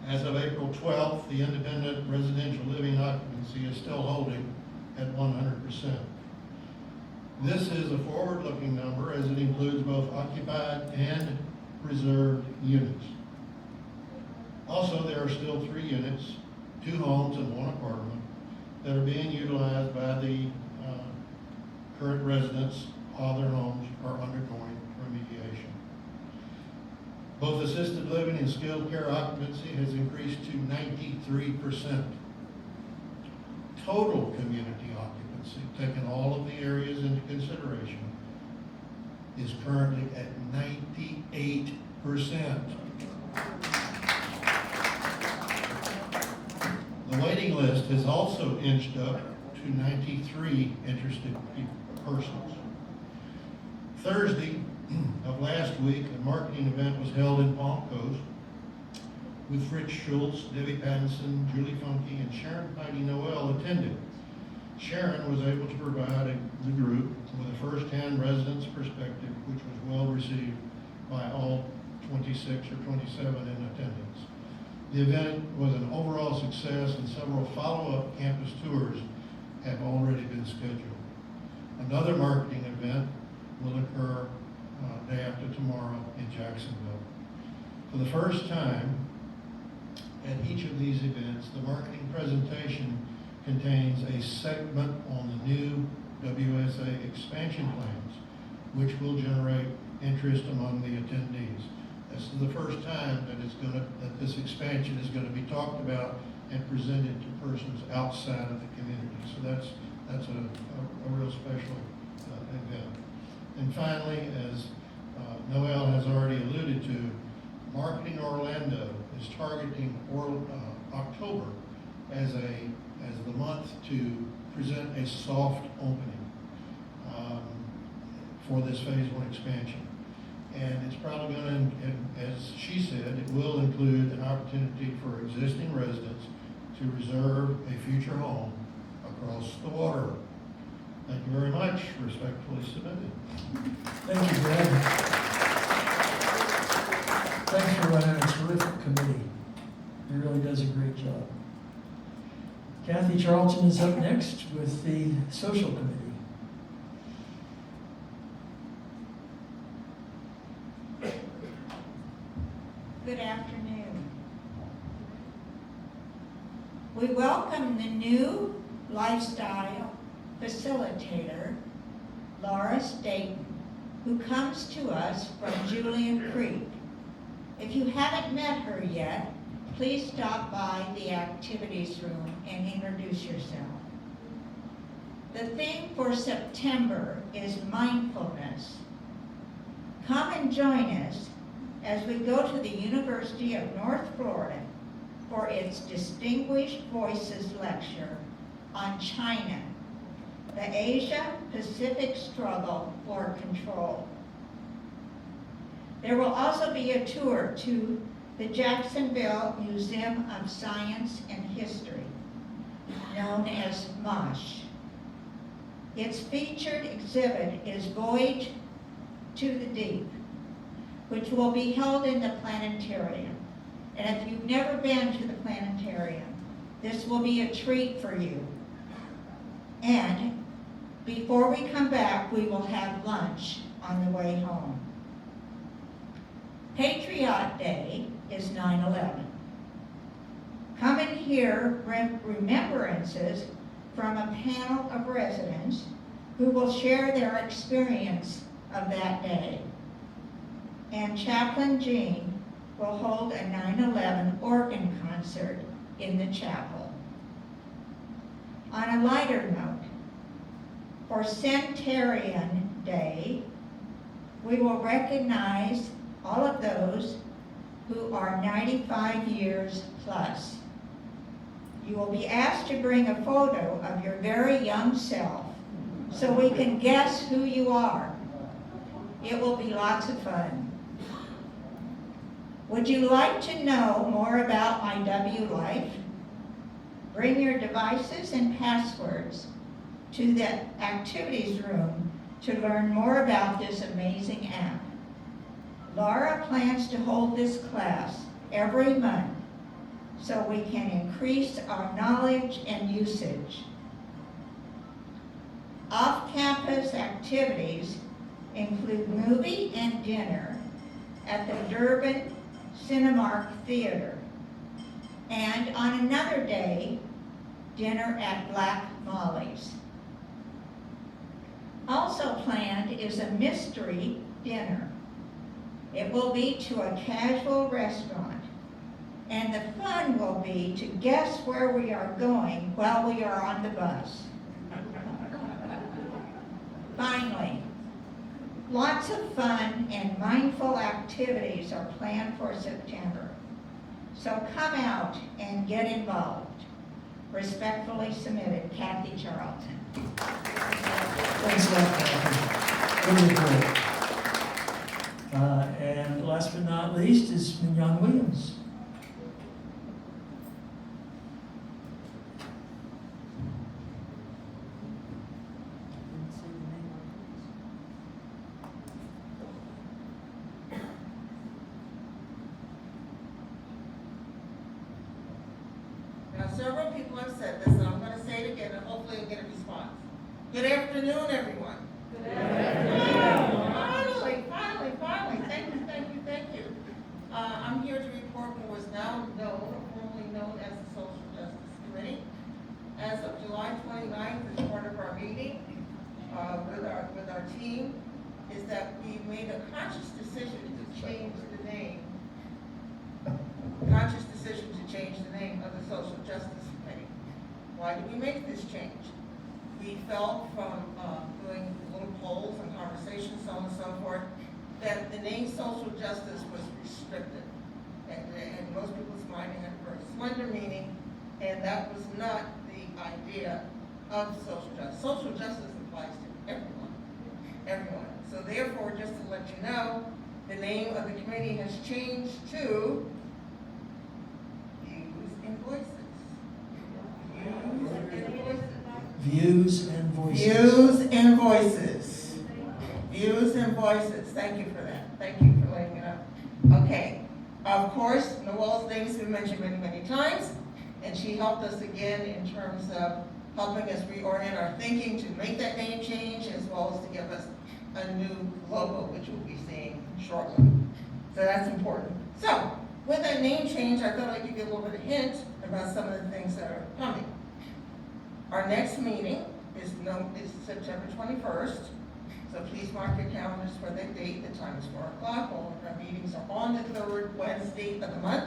As of April 12th, the independent residential living occupancy is still holding at 100%. This is a forward-looking number as it includes both occupied and reserved units. Also, there are still 3 units, 2 homes and 1 apartment that are being utilized by the current residents. All their homes are undergoing remediation. Both assisted living and skilled care occupancy has increased to 93%. Total community occupancy, taking all of the areas into consideration, is currently at 98%. The waiting list has also inched up to 93 interested persons. Thursday of last week, a marketing event was held in Palm Coast with Fritz Schultz, Debbie Pattinson, Julie Funke, and Sharon Heidi Noel attended. Sharon was able to provide the group with a first-hand resident's perspective, which was well received by all 26 or 27 in attendance. The event was an overall success, and several follow-up campus tours have already been scheduled. Another marketing event will occur day after tomorrow in Jacksonville. For the first time at each of these events, the marketing presentation contains a segment on the new WSA expansion plans, which will generate interest among the attendees. This is the first time that this expansion is going to be talked about and presented to persons outside of the community. So that's a real special event. And finally, as Noel has already alluded to, Marketing Orlando is targeting October as the month to present a soft opening for this phase 1 expansion. And it's probably going to, as she said, it will include an opportunity for existing residents to reserve a future home across the water. Thank you very much. Respectfully submitted. Thank you, Brad. Thanks for running a terrific committee. It really does a great job. Kathy Charlton is up next with the social committee. Good afternoon. We welcome the new lifestyle facilitator, Laura Staten, who comes to us from Julian Creek. If you haven't met her yet, please stop by the activities room and introduce yourself. The theme for September is mindfulness. Come and join us as we go to the University of North Florida for its Distinguished Voices Lecture on China, the Asia-Pacific Struggle for Control. There will also be a tour to the Jacksonville Museum of Science and History, known as MOSH. Its featured exhibit is Voyage to the Deep, which will be held in the planetarium. And if you've never been to the planetarium, this will be a treat for you. And before we come back, we will have lunch on the way home. Patriot Day is 9/11. Come and hear remembrances from a panel of residents who will share their experience of that day. And Chaplain Jean will hold a 9/11 organ concert in the chapel. On a lighter note, for Centenarian Day, we will recognize all of those who are 95 years plus. You will be asked to bring a photo of your very young self so we can guess who you are. It will be lots of fun. Would you like to know more about My W Life? Bring your devices and passwords to the activities room to learn more about this amazing app. Laura plans to hold this class every month so we can increase our knowledge and usage. Off-campus activities include movie and dinner at the Durban Cinemark Theater, and on another day, dinner at Black Molly's. Also planned is a mystery dinner. It will be to a casual restaurant, and the fun will be to guess where we are going while we are on the bus. Finally, lots of fun and mindful activities are planned for September. So come out and get involved. Respectfully submitted, Kathy Charlton. Thanks a lot, Kathy. Good report. And last but not least is Mignon Williams. Now, several people have said this, and I'm going to say it again, and hopefully I'll get a response. Good afternoon, everyone. Good afternoon. Finally. Thank you. I'm here to report what was now formerly known as the Social Justice Committee. As of July 29th, as part of our meeting with our team, is that we made a conscious decision to change the name. The name of the Social Justice Committee. Why did we make this change? We felt from doing little polls and conversations, so on and so forth, that the name social justice was restricted. And most people's mind had a very slender meaning, and that was not the idea of social justice. Social justice applies to everyone. So therefore, just to let you know, the name of the committee has changed to Views and Voices. Views and Voices. Thank you for that. Thank you for laying it out. Okay. Of course, Noelle's name has been mentioned many times, and she helped us again in terms of helping us reorient our thinking to make that name change, as well as to give us a new logo, which we'll be seeing shortly. So that's important. So, with that name change, I thought I'd give you a little bit of hint about some of the things that are coming. Our next meeting is September 21st, so please mark your calendars for that date. The time is 4 o'clock. All of our meetings are on the third Wednesday of the month.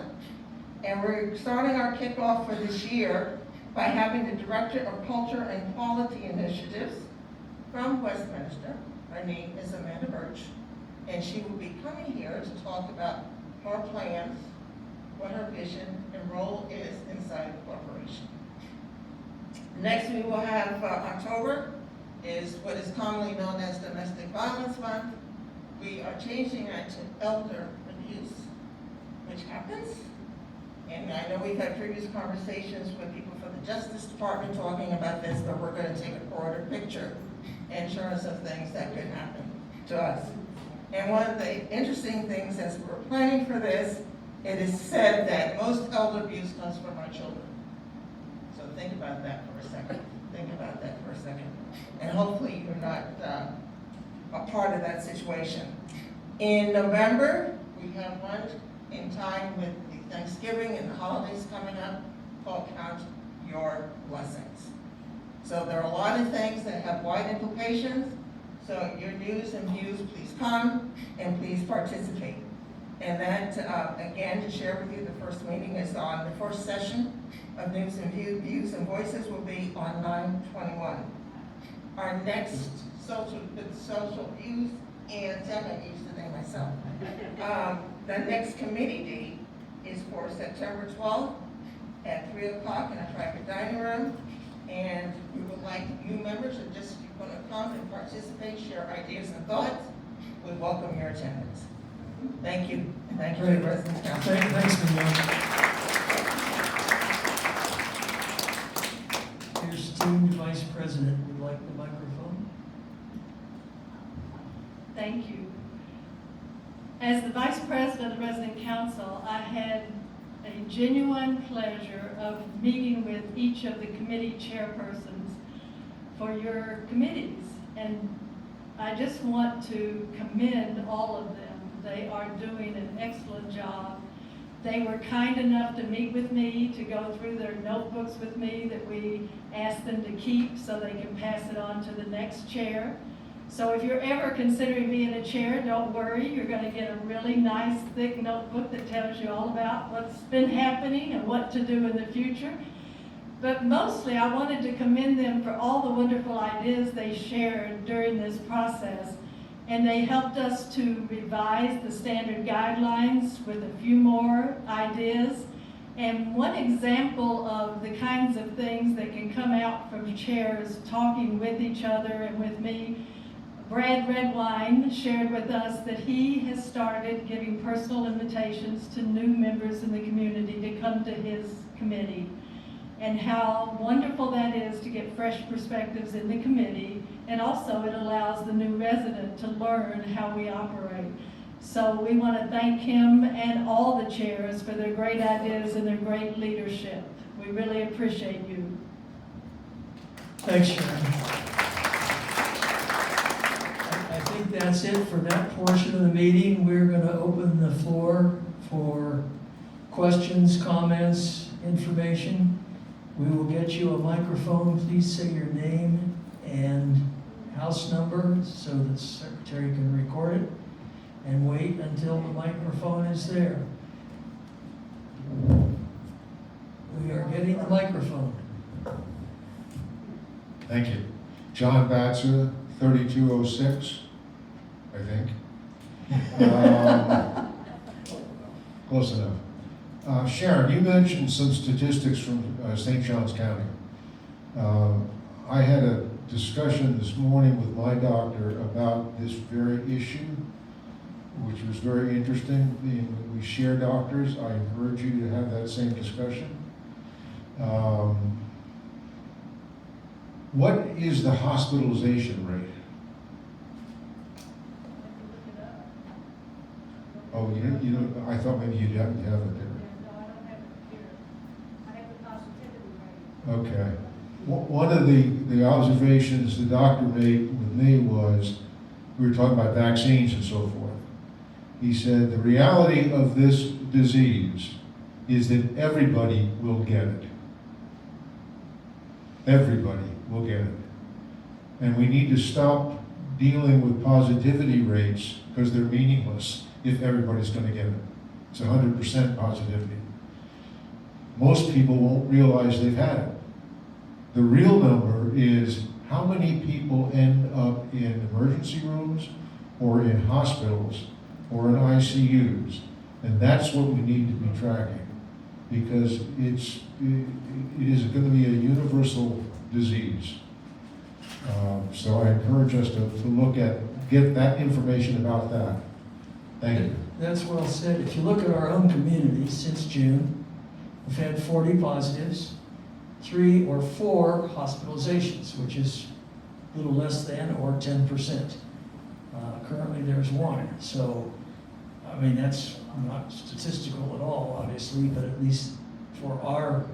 And we're starting our kickoff for this year by having the Director of Culture and Quality Initiatives from Westminster. Her name is Amanda Birch. and she will be coming here to talk about her plans, what her vision and role is inside the corporation. Next, we will have October is what is commonly known as Domestic Violence Month. We are changing that to Elder Abuse, which happens. And I know we've had previous conversations with people from the Justice Department talking about this, but we're going to take a broader picture in terms of things that could happen to us. And one of the interesting things as we're planning for this, it is said that most elder abuse comes from our children. So think about that for a second. Think about that for a second. And hopefully you're not a part of that situation. In November, we have one in time with the Thanksgiving and the holidays coming up called Count Your Blessings. So there are a lot of things that have wide implications. So your news and views, please come and please participate. And that, again, to share with you, the first meeting is on the first session of News and Views and Voices will be on 9/21. Our next social views, and I'm going to use the name myself. The next committee date is for September 12th at 3 o'clock in a private dining room. And we would like new members, or just if you're going to come and participate, share ideas and thoughts, we welcome your attendance. Thank you. And thank you to the Residence Council. Thanks, Manuel. Your esteemed Vice President would like the microphone. Thank you. As the Vice President of the Resident Council, I had a genuine pleasure of meeting with each of the committee chairpersons for your committees. And I just want to commend all of them. They are doing an excellent job. They were kind enough to meet with me, to go through their notebooks with me that we asked them to keep so they can pass it on to the next chair. So if you're ever considering being a chair, don't worry. You're going to get a really nice, thick notebook that tells you all about what's been happening and what to do in the future. But mostly, I wanted to commend them for all the wonderful ideas they shared during this process. And they helped us to revise the standard guidelines with a few more ideas. And one example of the kinds of things that can come out from chairs talking with each other and with me, Brad Redwine shared with us that he has started giving personal invitations to new members in the community to come to his committee, and how wonderful that is to get fresh perspectives in the committee, and also it allows the new resident to learn how we operate. So we want to thank him and all the chairs for their great ideas and their great leadership. We really appreciate you. Thanks, Sharon. I think that's it for that portion of the meeting. We're going to open the floor for questions, comments, information. We will get you a microphone. Please say your name and house number so the secretary can record it, and wait until the microphone is there. We are getting the microphone. Thank you. John Batzer, 3206, I think. Close enough. Sharon, you mentioned some statistics from St. Johns County. I had a discussion this morning with my doctor about this very issue, which was very interesting. We share doctors. I encourage you to have that same discussion. What is the hospitalization rate? Oh, you don't, I thought maybe you'd have it there. No, I don't have it here. I have the positivity rate. Okay. One of the observations the doctor made with me was, we were talking about vaccines and so forth. He said, the reality of this disease is that everybody will get it. Everybody will get it. And we need to stop dealing with positivity rates because they're meaningless if everybody's going to get it. It's 100% positivity. Most people won't realize they've had it. The real number is how many people end up in emergency rooms or in hospitals or in ICUs. And that's what we need to be tracking, because it is going to be a universal disease. So I encourage us to get that information about that. Thank you. That's well said. If you look at our own community, since June, we've had 40 positives, 3 or 4 hospitalizations, which is a little less than or 10%. Currently, there's 1. So, I mean, that's not statistical at all, obviously, but at least for our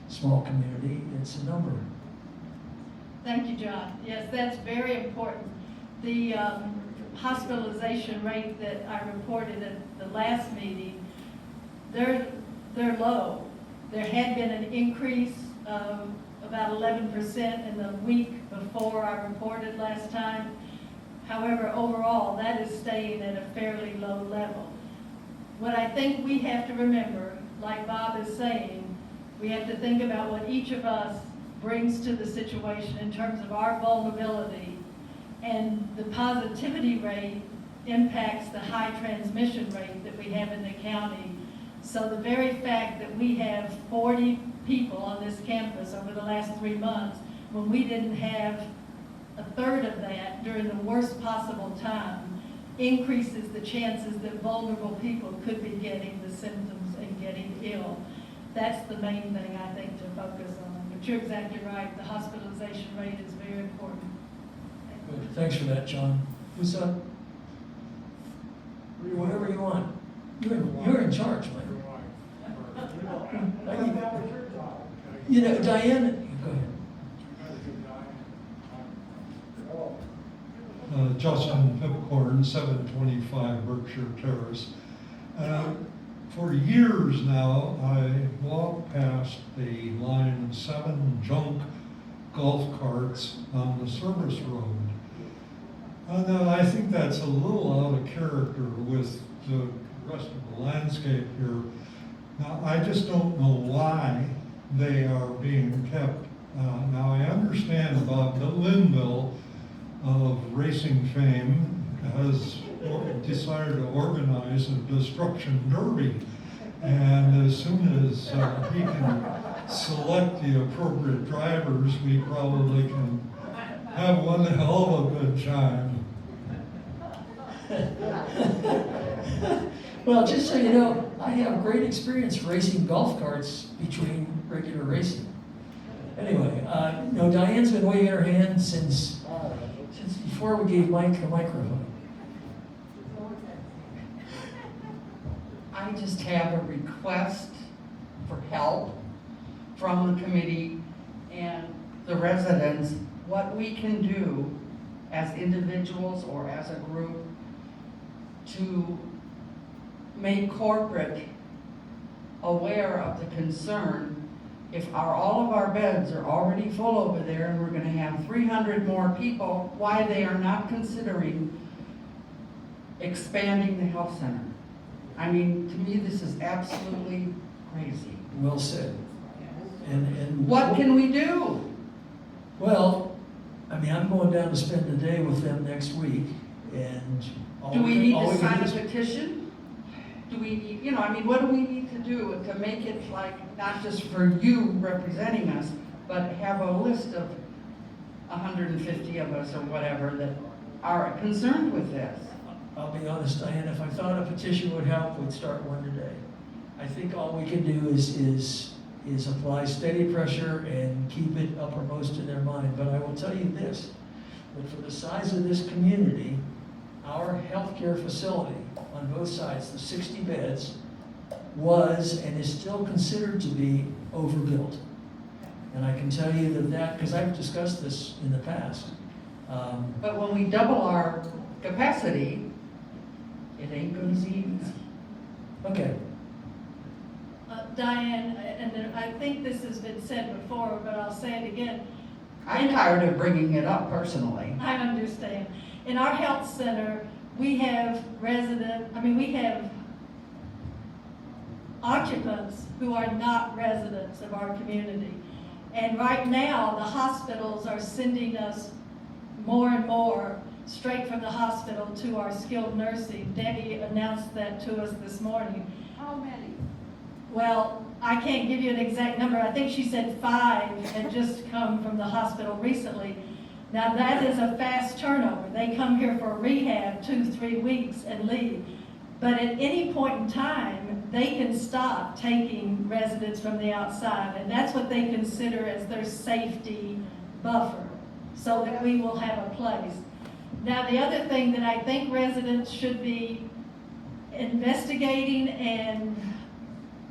small community, it's a number. Thank you, John. Yes, that's very important. The hospitalization rate that I reported at the last meeting, they're low. There had been an increase of about 11% in the week before I reported last time. However, overall, that is staying at a fairly low level. What I think we have to remember, like Bob is saying, we have to think about what each of us brings to the situation in terms of our vulnerability, and the positivity rate impacts the high transmission rate that we have in the county. So the very fact that we have 40 people on this campus over the last 3 months, when we didn't have a third of that during the worst possible time, increases the chances that vulnerable people could be getting the symptoms and getting ill. That's the main thing I think to focus on. But you're exactly right, the hospitalization rate is very important. Good. Thanks for that, John. Who's up? Whatever you want. You're in charge, Mike. You know, Diane, go ahead. Justin Pipcorn, 725 Berkshire Terrace. For years now, I walk past the line of 7 junk golf carts on the service road. And I think that's a little out of character with the rest of the landscape here. Now, I just don't know why they are being kept. Now, I understand about the Linville of racing fame has decided to organize a destruction derby. And as soon as he can select the appropriate drivers, we probably can have one hell of a good time. Well, just so you know, I have great experience racing golf carts between regular racing. Anyway, no, Diane's been waving her hand since before we gave Mike the microphone. I just have a request for help from the committee and the residents, what we can do as individuals or as a group to make corporate aware of the concern. If all of our beds are already full over there and we're going to have 300 more people, why they are not considering expanding the health center. I mean, to me, this is absolutely crazy. Well said. And what can we do? Well, I mean, I'm going down to spend the day with them next week, and do we need to sign a petition? Do we need, you know, I mean, what do we need to do to make it like, not just for you representing us, but have a list of 150 of us or whatever that are concerned with this? I'll be honest, Diane, if I thought a petition would help, we'd start one today. I think all we can do is apply steady pressure and keep it uppermost in their mind. But I will tell you this, that for the size of this community, our healthcare facility on both sides, the 60 beds, was and is still considered to be overbuilt. And I can tell you that because I've discussed this in the past. But when we double our capacity, it ain't gonna be easy. Okay. Diane, and I think this has been said before, but I'll say it again. I'm tired of bringing it up personally. I understand. In our health center, we have we have occupants who are not residents of our community. And right now, the hospitals are sending us more and more straight from the hospital to our skilled nursing. Debbie announced that to us this morning. How many? Well, I can't give you an exact number. I think she said 5 had just come from the hospital recently. Now that is a fast turnover. They come here for rehab 2-3 weeks and leave. But at any point in time, they can stop taking residents from the outside, and that's what they consider as their safety buffer, so that we will have a place. Now, the other thing that I think residents should be investigating and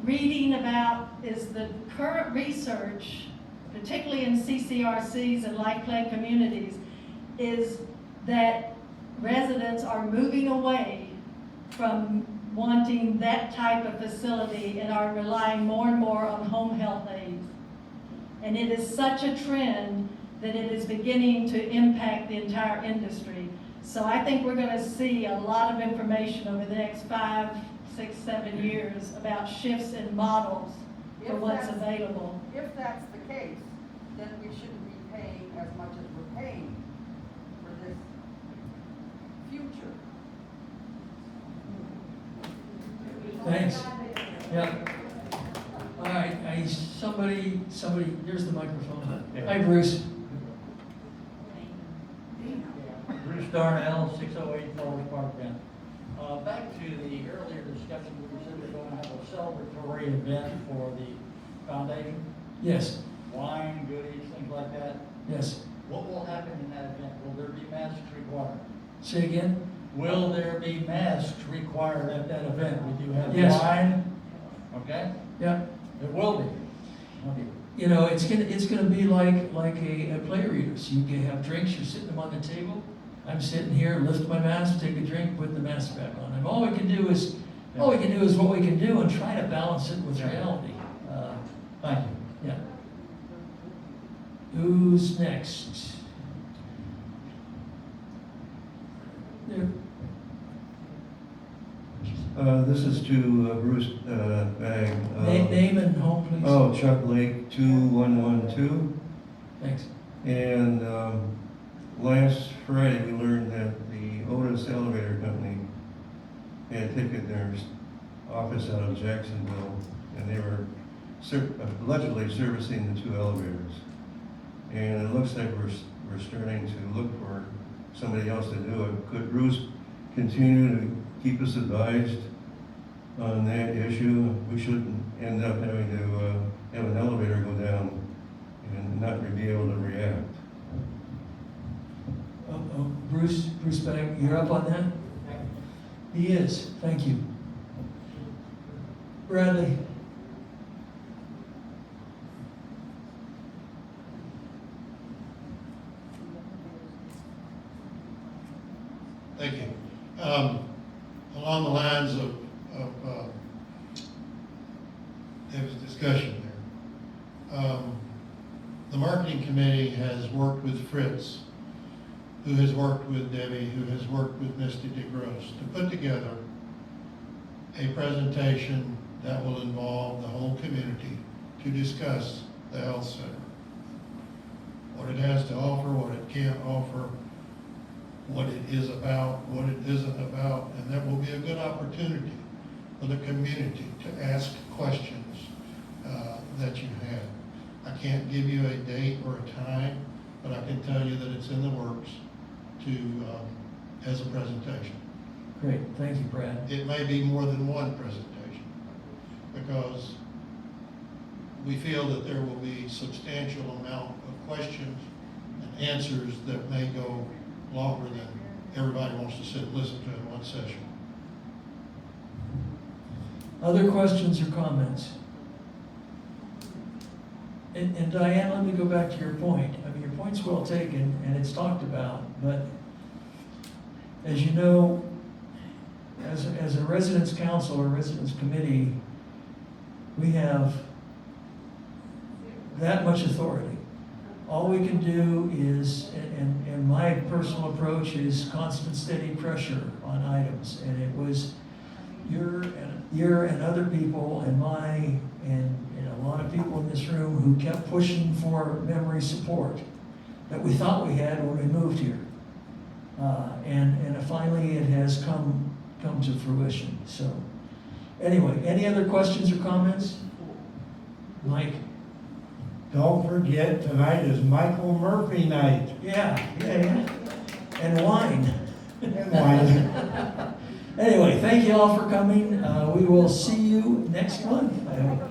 reading about is the current research, particularly in CCRCs and like-play communities, is that residents are moving away from wanting that type of facility and are relying more and more on home health aides. And it is such a trend that it is beginning to impact the entire industry. So I think we're going to see a lot of information over the next 5, 6, 7 years about shifts in models for what's available. If that's the case, then we shouldn't be paying as much as we're paying for this future. Thanks. Yeah. All right, somebody, here's the microphone. Hi, Bruce. Bruce Darnell, 608 Forest Park, Bend. Back to the earlier discussion, we said we're going to have a celebratory event for the foundation. Yes, Wine, goodies, things like that. yes. What will happen in that event? Will there be masks required? Say again? Will there be masks required at that event? Will you have Yes. wine? Okay? Yeah. It will be. Okay. You know, it's gonna be like a play reader. So you can have drinks, you're sitting them on the table. I'm sitting here, lift my mask, take a drink, put the mask back on. And all we can do is what we can do and try to balance it with reality. Thank you. Yeah. Who's next? There. This is to Bruce Bagg. Name and home, please. Oh, Chuck Lake, 2112. Thanks. And last Friday, we learned that the Otis Elevator Company had taken their office out of Jacksonville, and they were allegedly servicing the 2 elevators. And it looks like we're starting to look for somebody else to do it. Could Bruce continue to keep us advised on that issue? We shouldn't end up having to have an elevator go down and not be able to react. Bruce Bagg, you're up on that? He is, thank you. Bradley. Thank you. Along the lines of David's discussion there, the marketing committee has worked with Fritz, who has worked with Debbie, who has worked with Misty DeGrosse to put together a presentation that will involve the whole community to discuss the health center. What it has to offer, what it can't offer, what it is about, what it isn't about, and that will be a good opportunity for the community to ask questions that you have. I can't give you a date or a time, but I can tell you that it's in the works as a presentation. Great, thank you, Brad. It may be more than one presentation, because we feel that there will be substantial amount of questions and answers that may go longer than everybody wants to sit and listen to in one session. Other questions or comments? And Diane, let me go back to your point. I mean, your point's well taken and it's talked about, but as you know, as a residence council or residence committee, we have that much authority. All we can do is, and my personal approach is constant steady pressure on items. And it was your and other people and a lot of people in this room who kept pushing for memory support that we thought we had when we moved here. And finally, it has come to fruition, so. Anyway, any other questions or comments? Mike? Don't forget, tonight is Michael Murphy night. Yeah. And wine. And wine. Anyway, thank you all for coming. We will see you next month, I hope.